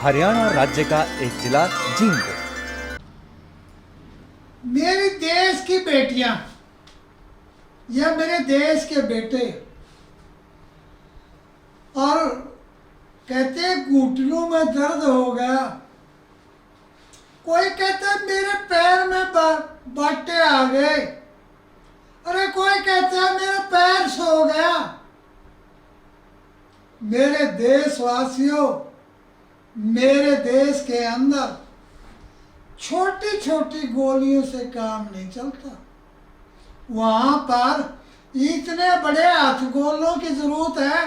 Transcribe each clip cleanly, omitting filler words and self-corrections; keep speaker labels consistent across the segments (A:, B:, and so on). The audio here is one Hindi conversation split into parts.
A: हरियाणा राज्य का एक जिला जींद।
B: मेरे देश की बेटियां या मेरे देश के बेटे और कहते हैं घुटनों में दर्द हो गया, कोई कहता है मेरे पैर में बाटे आ गए, अरे कोई कहता है मेरा पैर सो गया। मेरे देशवासियों, मेरे देश के अंदर छोटी छोटी गोलियों से काम नहीं चलता। वहां पर इतने बड़े हथगोलों की जरूरत है।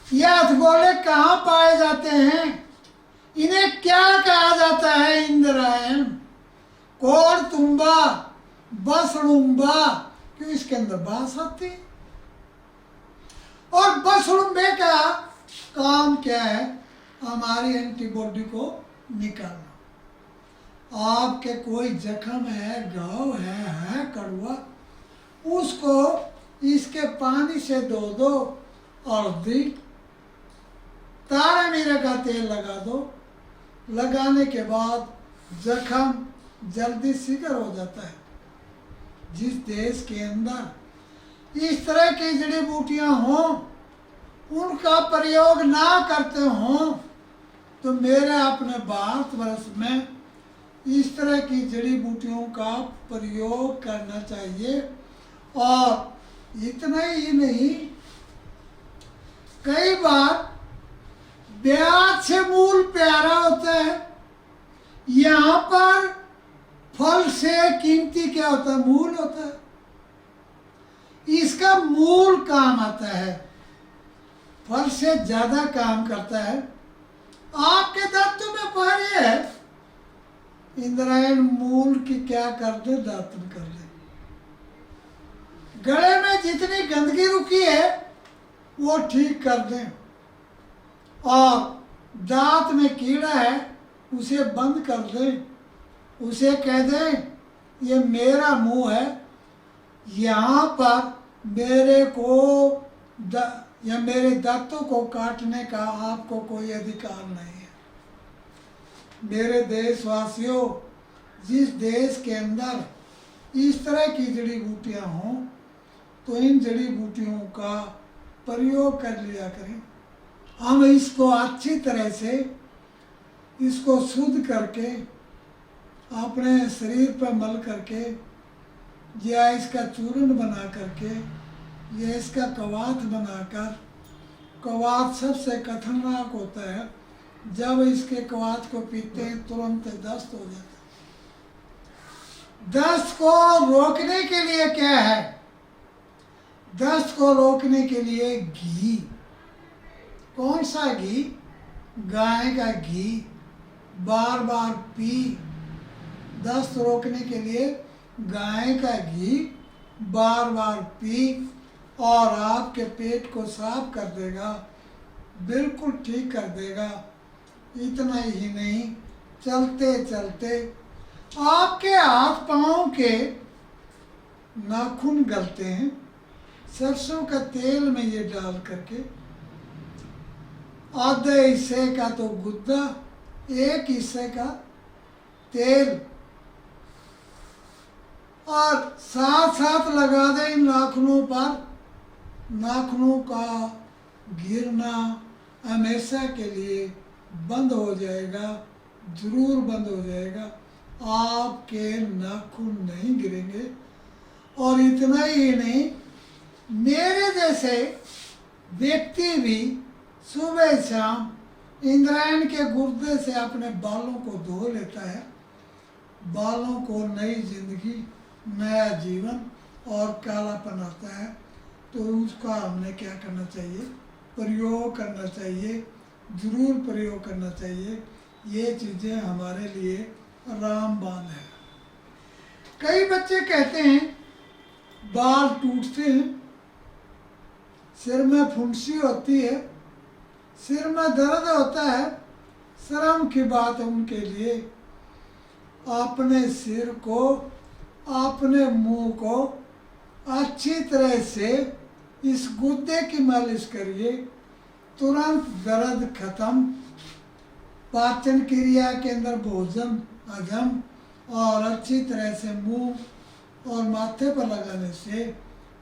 B: ये हथगोले कहाँ पाए जाते हैं? इन्हें क्या कहा जाता है? इंद्रायण, कोड़तुंबा, बसड़ुम्बा। क्यों? इसके अंदर बांस आती है। और बसड़ुम्बे का काम क्या है? हमारी एंटीबॉडी को निकालना। आपके कोई जख्म है, घाव है कड़वा, उसको इसके पानी से धो दो और तारा मीरा का तेल लगा दो। लगाने के बाद जख्म जल्दी सिगर हो जाता है। जिस देश के अंदर इस तरह की जड़ी बूटियां हों, उनका प्रयोग ना करते हों, तो मेरे अपने भारतवर्ष में इस तरह की जड़ी बूटियों का प्रयोग करना चाहिए। और इतना ही नहीं, कई बार ब्याज से मूल प्यारा होता है। यहाँ पर फल से कीमती क्या होता है? मूल होता है। इसका मूल काम आता है, फल से ज्यादा काम करता है। आपके दांतों में पानी है, इंद्रायण मूल की क्या कर दे? दातन कर ले। गले में जितनी गंदगी रुकी है वो ठीक कर दें। और दांत में कीड़ा है उसे बंद कर दें। उसे कह दें ये मेरा मुंह है, यहाँ पर मेरे को या मेरे दांतों को काटने का आपको कोई अधिकार नहीं है। मेरे देशवासियों, जिस देश के अंदर इस तरह की जड़ी बूटियां हों, तो इन जड़ी बूटियों का प्रयोग कर लिया करें। हम इसको अच्छी तरह से इसको शुद्ध करके अपने शरीर पर मल करके या इसका चूर्ण बना करके या इसका कवाथ बनाकर, कवाथ सबसे खतरनाक होता है। जब इसके कवाथ को पीते हैं तुरंत दस्त हो जाता है। दस्त को रोकने के लिए क्या है? दस्त को रोकने के लिए घी। कौन सा घी? गाय का घी। बार बार पी। दस्त रोकने के लिए गाय का घी बार बार पी और आपके पेट को साफ कर देगा, बिल्कुल ठीक कर देगा। इतना ही नहीं, चलते चलते आपके हाथ पांव के नाखून गलते हैं। सरसों का तेल में ये डाल करके आधे हिस्से का तो गुद्दा, एक हिस्से का तेल, और साथ साथ लगा दें इन नाखूनों पर। नाखूनों का गिरना हमेशा के लिए बंद हो जाएगा, जरूर बंद हो जाएगा। आपके नाखून नहीं गिरेंगे। और इतना ही नहीं, मेरे जैसे व्यक्ति भी सुबह शाम इंद्रायण के गुर्दे से अपने बालों को धो लेता है। बालों को नई जिंदगी, नया जीवन और कालापन आता है। तो उसका हमने क्या करना चाहिए? प्रयोग करना चाहिए, जरूर प्रयोग करना चाहिए। ये चीज़ें हमारे लिए रामबाण है। कई बच्चे कहते हैं बाल टूटते हैं, सिर में फुंसी होती है, सिर में दर्द होता है। शर्म की बात है उनके लिए। अपने सिर को, अपने मुंह को अच्छी तरह से इस गुद्दे की मालिश करिए, तुरंत दर्द खत्म। पाचन क्रिया के अंदर भोजन हजम और अच्छी तरह से मुंह और माथे पर लगाने से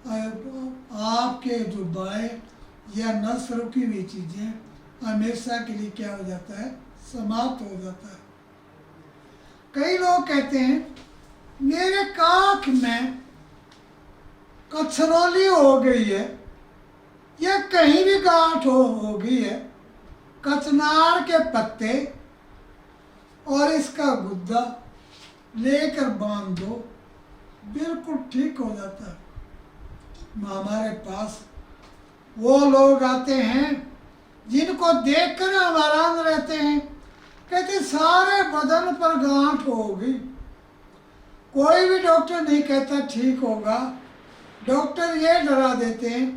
B: आपके जो बाएं या नस रुकी हुई चीज़ें हमेशा के लिए क्या हो जाता है, समाप्त हो जाता है। कई लोग कहते हैं मेरे काख में कचरौली हो गई है या कहीं भी गांठ हो गई है, कचनार के पत्ते और इसका गुद्दा लेकर बांध दो, बिल्कुल ठीक हो जाता है। हमारे पास वो लोग आते हैं जिनको देखकर हम हैरान रहते हैं, कहते सारे बदन पर गांठ होगी। कोई भी डॉक्टर नहीं कहता ठीक होगा, डॉक्टर ये डरा देते हैं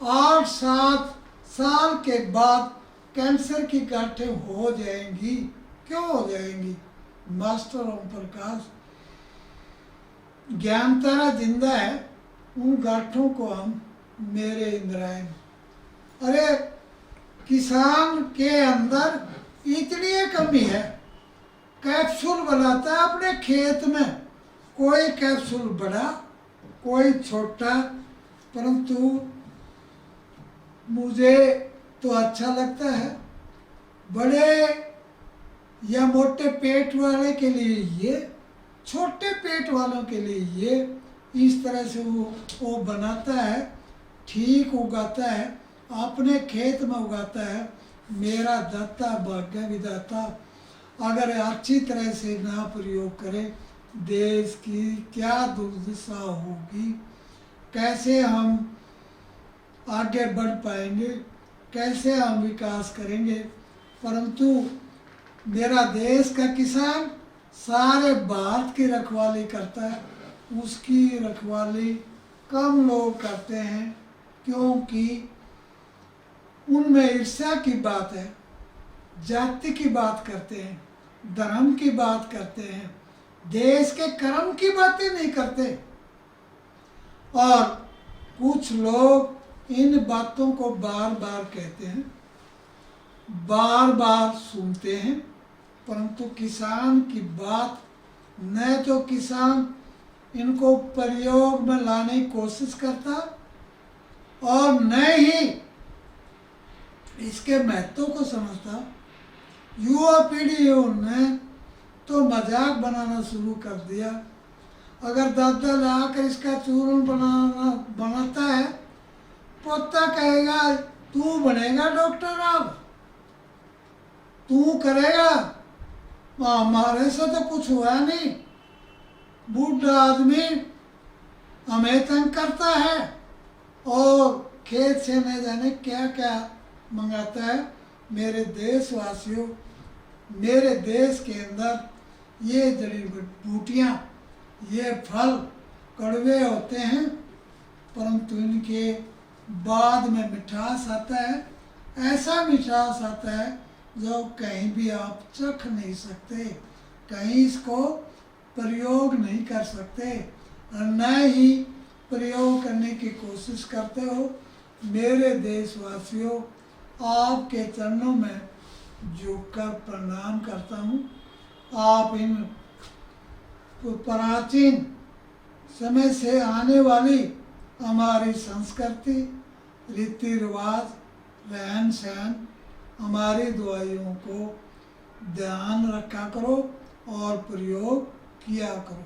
B: 8-7 साल के बाद कैंसर की गांठें हो जाएंगी। क्यों हो जाएंगी? मास्टर ओम प्रकाश ज्ञान तारा जिंदा है, उन गांठों को हम मेरे इंद्रायण। अरे किसान के अंदर इतनी कमी है, कैप्सूल बनाता है अपने खेत में, कोई कैप्सूल बड़ा कोई छोटा, परंतु मुझे तो अच्छा लगता है बड़े या मोटे पेट वाले के लिए ये, छोटे पेट वालों के लिए ये, इस तरह से वो बनाता है, ठीक उगाता है, अपने खेत में उगाता है। मेरा दाता भाग्य विधाता अगर अच्छी तरह से ना प्रयोग करे, देश की क्या दुर्दशा होगी, कैसे हम आगे बढ़ पाएंगे, कैसे हम विकास करेंगे। परंतु मेरा देश का किसान सारे भारत की रखवाली करता है, उसकी रखवाली कम लोग करते हैं, क्योंकि उनमें ईर्ष्या की बात है, जाति की बात करते हैं, धर्म की बात करते हैं, देश के कर्म की बातें नहीं करते। और कुछ लोग इन बातों को बार बार कहते हैं, बार बार सुनते हैं, परंतु किसान की बात न तो किसान इनको प्रयोग में लाने की कोशिश करता और न ही इसके महत्व को समझता। युवा पीढ़ी ने तो मजाक बनाना शुरू कर दिया। अगर दादा लाकर इसका चूर्ण बनाता है, पोता कहेगा तू बनेगा डॉक्टर, अब तू करेगा, हमारे से तो कुछ हुआ नहीं। बूढ़ा आदमी हमें तंग करता है और खेत से न जाने क्या क्या मंगाता है। मेरे देशवासियों, मेरे देश के अंदर ये जड़ी बूटियाँ, ये फल कड़वे होते हैं, परंतु इनके बाद में मिठास आता है, ऐसा मिठास आता है जो कहीं भी आप चख नहीं सकते, कहीं इसको प्रयोग नहीं कर सकते और न ही प्रयोग करने की कोशिश करते हो। मेरे देशवासियों, आपके चरणों में झुककर प्रणाम करता हूँ। आप इन प्राचीन समय से आने वाली हमारी संस्कृति, रीति रिवाज, रहन सहन, हमारी दुआओं को ध्यान रखा करो और प्रयोग किया करो।